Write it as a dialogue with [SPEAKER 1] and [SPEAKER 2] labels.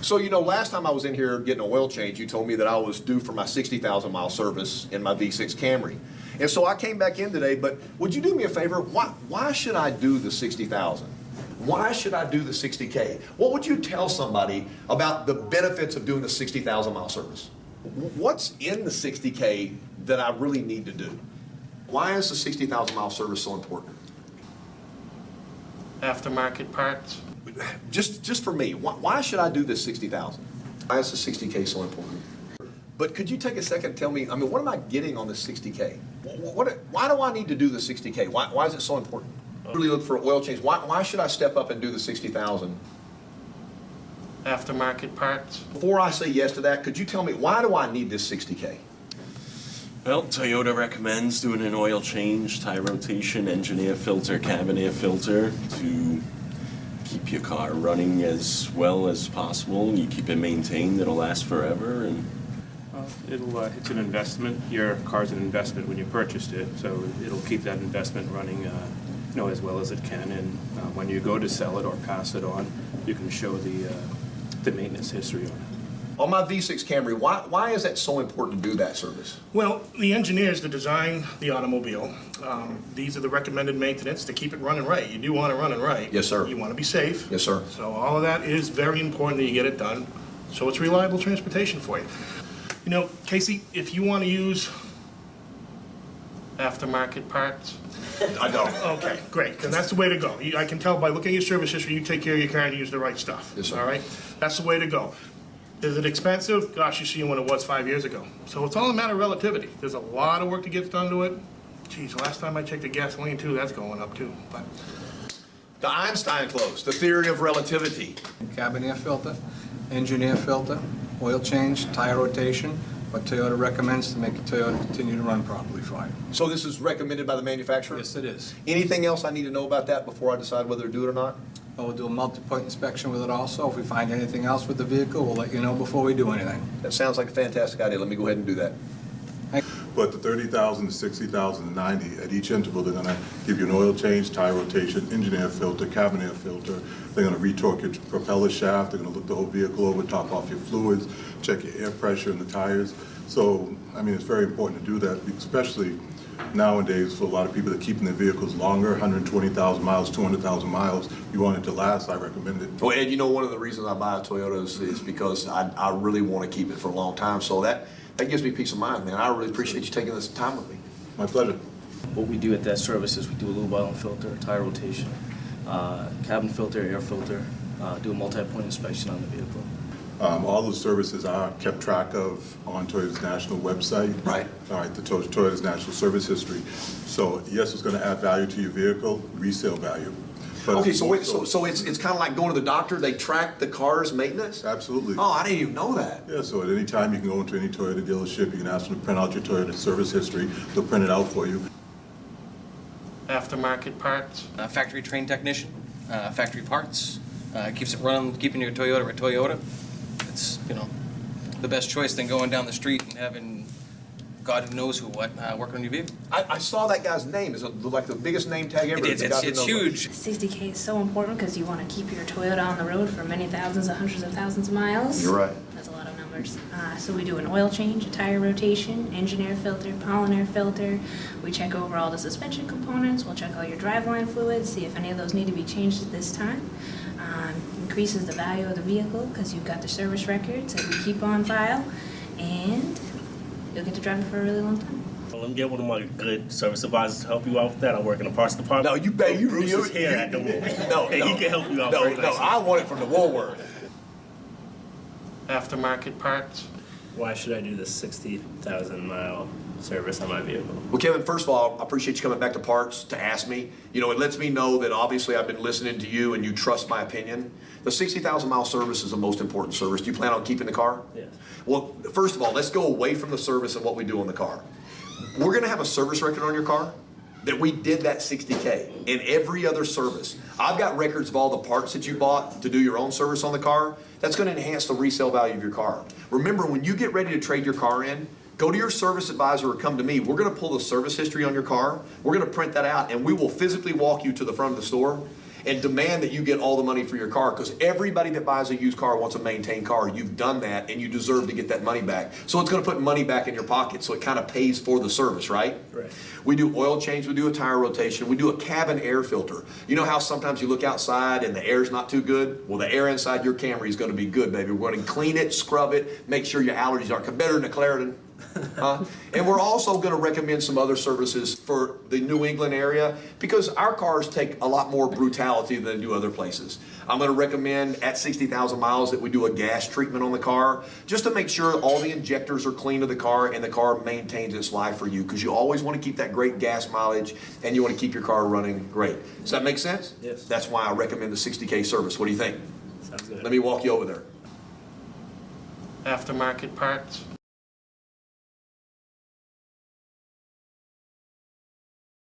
[SPEAKER 1] So, last time I was in here getting an oil change, you told me that I was due for my 60,000 mile service in my V6 Camry. And so I came back in today, but would you do me a favor? Why should I do the 60,000? Why should I do the 60K? What would you tell somebody about the benefits of doing the 60,000 mile service? What's in the 60K that I really need to do? Why is the 60,000 mile service so important?
[SPEAKER 2] Aftermarket parts.
[SPEAKER 1] Just for me, why should I do this 60,000? Why is the 60K so important? But could you take a second and tell me, what am I getting on this 60K? Why do I need to do the 60K? Why is it so important? Really look for an oil change. Why should I step up and do the 60,000?
[SPEAKER 2] Aftermarket parts.
[SPEAKER 1] Before I say yes to that, could you tell me, why do I need this 60K?
[SPEAKER 3] Well, Toyota recommends doing an oil change, tire rotation, engine air filter, cabin air filter to keep your car running as well as possible. You keep it maintained, it'll last forever. And
[SPEAKER 2] It's an investment. Your car's an investment when you purchased it, so it'll keep that investment running, as well as it can. And when you go to sell it or pass it on, you can show the maintenance history on it.
[SPEAKER 1] On my V6 Camry, why is that so important to do that service?
[SPEAKER 4] Well, the engineers that design the automobile, these are the recommended maintenance to keep it running right. You do want to run it right.
[SPEAKER 1] Yes, sir.
[SPEAKER 4] You want to be safe.
[SPEAKER 1] Yes, sir.
[SPEAKER 4] So all of that is very important that you get it done, so it's reliable transportation for you. Casey, if you want to use...
[SPEAKER 2] Aftermarket parts.
[SPEAKER 1] I don't.
[SPEAKER 4] Okay, great, because that's the way to go. I can tell by looking at your service history, you take care of your car and you use the right stuff.
[SPEAKER 1] Yes, sir.
[SPEAKER 4] All right? That's the way to go. Is it expensive? Gosh, you see what it was 5 years ago. So it's all a matter of relativity. There's a lot of work that gets done to it. Geez, last time I checked the gasoline too, that's going up too. But
[SPEAKER 1] The Einstein close, the theory of relativity.
[SPEAKER 5] Cabin air filter, engine air filter, oil change, tire rotation, what Toyota recommends to make a Toyota continue to run properly for you.
[SPEAKER 1] So this is recommended by the manufacturer?
[SPEAKER 5] Yes, it is.
[SPEAKER 1] Anything else I need to know about that before I decide whether to do it or not?
[SPEAKER 5] We'll do a multi-point inspection with it also. If we find anything else with the vehicle, we'll let you know before we do anything.
[SPEAKER 1] That sounds like a fantastic idea. Let me go ahead and do that.
[SPEAKER 6] But the 30,000, the 60,000, and 90, at each interval, they're gonna give you an oil change, tire rotation, engine air filter, cabin air filter. They're gonna retorque your propeller shaft. They're gonna look the whole vehicle over, top off your fluids, check your air pressure in the tires. So, it's very important to do that, especially nowadays for a lot of people that are keeping their vehicles longer, 120,000 miles, 200,000 miles. You want it to last, I recommend it.
[SPEAKER 1] Well, Ed, one of the reasons I buy a Toyota is because I really want to keep it for a long time. So that gives me peace of mind, man. I really appreciate you taking this time with me.
[SPEAKER 6] My pleasure.
[SPEAKER 7] What we do at that service is we do a lube oil and filter, tire rotation, cabin filter, air filter, do a multi-point inspection on the vehicle.
[SPEAKER 6] All those services are kept track of on Toyota's national website.
[SPEAKER 1] Right.
[SPEAKER 6] All right, the Toyota's national service history. So yes, it's going to add value to your vehicle, resale value. But
[SPEAKER 1] Okay,
[SPEAKER 6] it's
[SPEAKER 1] so
[SPEAKER 6] also-
[SPEAKER 1] it's kind of like going to the doctor. They track the car's maintenance?
[SPEAKER 6] Absolutely.
[SPEAKER 1] Oh, I didn't even know that.
[SPEAKER 6] Yeah, so at any time you can go into any Toyota dealership, you can ask them to print out your Toyota service history. They'll print it out for you.
[SPEAKER 2] Aftermarket parts.
[SPEAKER 8] Factory trained technician, factory parts, keeps it running, keeping your Toyota a Toyota. It's, the best choice than going down the street and having God who knows who working on your vehicle.
[SPEAKER 1] I saw that guy's name. Is it like the biggest name tag ever?
[SPEAKER 8] It's huge.
[SPEAKER 9] 60K is so important because you want to keep your Toyota on the road for many thousands or hundreds of thousands of miles.
[SPEAKER 1] You're right.
[SPEAKER 9] That's a lot of numbers. So we do an oil change, a tire rotation, engine air filter, pollen air filter. We check over all the suspension components. We'll check all your driveline fluids, see if any of those need to be changed at this time. Increases the value of the vehicle because you've got the service records that we keep on file, and you'll get to drive it for a really long time.
[SPEAKER 10] Let me get one of my good service advisors to help you out with that. I work in the parts department.
[SPEAKER 1] No, you bet.
[SPEAKER 10] Bruce is here at the moment.
[SPEAKER 1] No,
[SPEAKER 10] and he can help you out.
[SPEAKER 1] No,
[SPEAKER 10] very
[SPEAKER 1] no,
[SPEAKER 10] nicely.
[SPEAKER 1] I want it from the Woolworth.
[SPEAKER 2] Aftermarket parts.
[SPEAKER 10] Why should I do the 60,000 mile service on my vehicle?
[SPEAKER 1] Well, Kevin, first of all, I appreciate you coming back to Parts to ask me. It lets me know that obviously I've been listening to you and you trust my opinion. The 60,000 mile service is the most important service. Do you plan on keeping the car?
[SPEAKER 10] Yes.
[SPEAKER 1] Well, first of all, let's go away from the service and what we do on the car. We're going to have a service record on your car that we did that 60K in every other service. I've got records of all the parts that you bought to do your own service on the car. That's going to enhance the resale value of your car. Remember, when you get ready to trade your car in, go to your service advisor or come to me. We're going to pull the service history on your car. We're going to print that out, and we will physically walk you to the front of the store, and demand that you get all the money for your car, because everybody that buys a used car wants a maintained car. You've done that, and you deserve to get that money back. So it's going to put money back in your pocket, so it kind of pays for the service, right?
[SPEAKER 10] Right.
[SPEAKER 1] We do oil change, we do a tire rotation, we do a cabin air filter. You know how sometimes you look outside and the air's not too good? Well, the air inside your Camry is going to be good, baby. We're going to clean it, scrub it, make sure your allergies aren't better than a Claritin. And we're also going to recommend some other services for the New England area, because our cars take a lot more brutality than they do other places. I'm going to recommend at 60,000 miles that we do a gas treatment on the car, just to make sure all the injectors are clean to the car and the car maintains its life for you, because you always want to keep that great gas mileage and you want to keep your car running great. Does that make sense?
[SPEAKER 10] Yes.
[SPEAKER 1] That's why I recommend the 60K service. What do you think?
[SPEAKER 10] Sounds good.
[SPEAKER 1] Let me walk you over there.
[SPEAKER 4] Aftermarket parts,